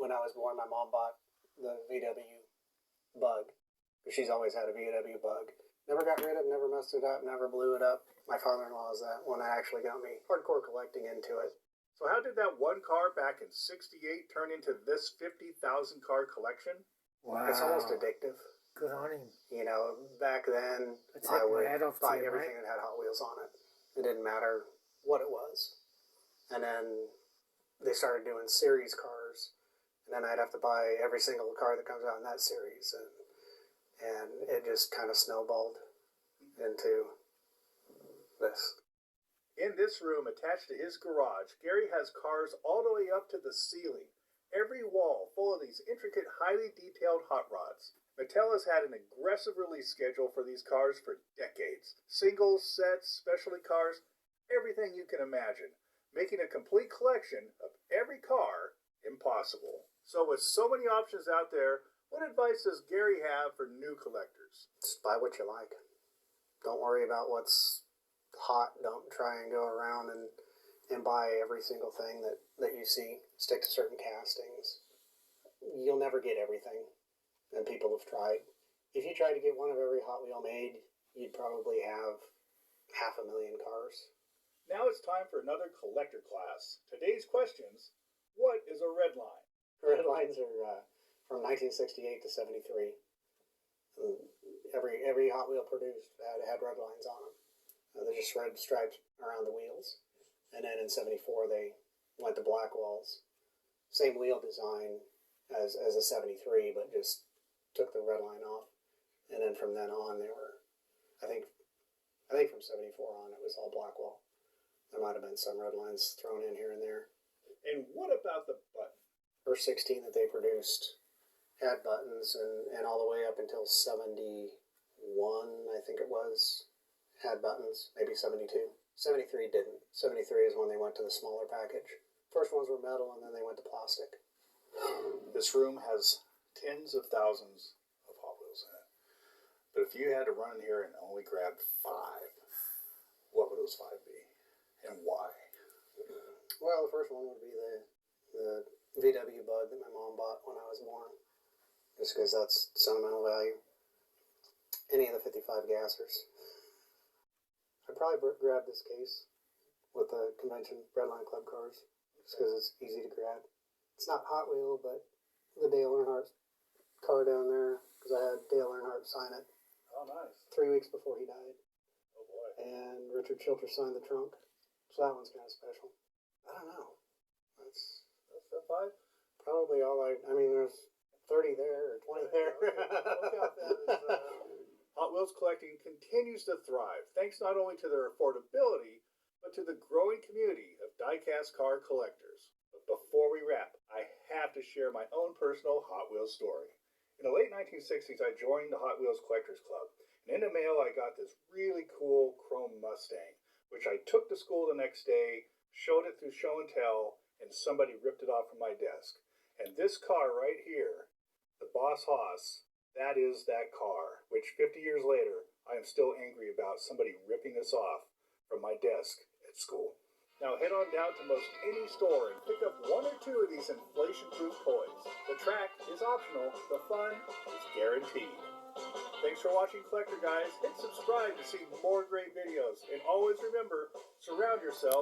when I was born, my mom bought the VW Bug. She's always had a VW Bug. Never got rid of, never messed it up, never blew it up. My father-in-law is that one that actually got me hardcore collecting into it. So how did that one car back in '68 turn into this 50,000 car collection? Wow. It's almost addictive. Good on him. You know, back then, I would buy everything that had Hot Wheels on it. It didn't matter what it was. And then they started doing series cars. And then I'd have to buy every single car that comes out in that series. And it just kind of snowballed into this. In this room attached to his garage, Gary has cars all the way up to the ceiling. Every wall full of these intricate, highly detailed hot rods. Mattel has had an aggressive release schedule for these cars for decades. Singles, sets, specialty cars, everything you can imagine, making a complete collection of every car impossible. So with so many options out there, what advice does Gary have for new collectors? Just buy what you like. Don't worry about what's hot. Don't try and go around and buy every single thing that you see. Stick to certain castings. You'll never get everything. And people have tried. If you tried to get one of every Hot Wheel made, you'd probably have 500,000 cars. Now it's time for another collector class. Today's questions: what is a red line? Red lines are from 1968 to 73. Every Hot Wheel produced had red lines on them. They're just red stripes around the wheels. And then in 74 they went to black walls. Same wheel design as a 73, but just took the red line off. And then from then on they were, I think from 74 on it was all black wall. There might have been some red lines thrown in here and there. And what about the button? First 16 that they produced had buttons, and all the way up until 71, I think it was, had buttons. Maybe 72. 73 didn't. 73 is when they went to the smaller package. First ones were metal, and then they went to plastic. This room has tens of thousands of Hot Wheels in it. But if you had to run in here and only grab 5, what would those 5 be? And why? Well, the first one would be the VW Bug that my mom bought when I was born. Just because that's sentimental value. Any of the 55 gassers. I'd probably grab this case with the convention Redline Club cars. Just because it's easy to grab. It's not Hot Wheel, but the Dale Earnhardt car down there, because I had Dale Earnhardt sign it. Oh, nice. 3 weeks before he died. Oh, boy. And Richard Childress signed the trunk. So that one's kind of special. I don't know. That's the 5? Probably all I mean, there's 30 there or 20 there. Look out that Hot Wheels collecting continues to thrive, thanks not only to their affordability, but to the growing community of die-cast car collectors. But before we wrap, I have to share my own personal Hot Wheels story. In the late 1960s, I joined the Hot Wheels Collectors Club, and in the mail I got this really cool chrome Mustang, which I took to school the next day, showed it through show and tell, and somebody ripped it off from my desk. And this car right here, the Boss Hoss, that is that car, which 50 years later, I am still angry about somebody ripping this off from my desk at school. Now head on down to most any store and pick up 1 or 2 of these inflation-proof toys. The track is optional, the fun is guaranteed. Thanks for watching, Collector Guys. Hit subscribe to see more great videos. And always remember, surround yourself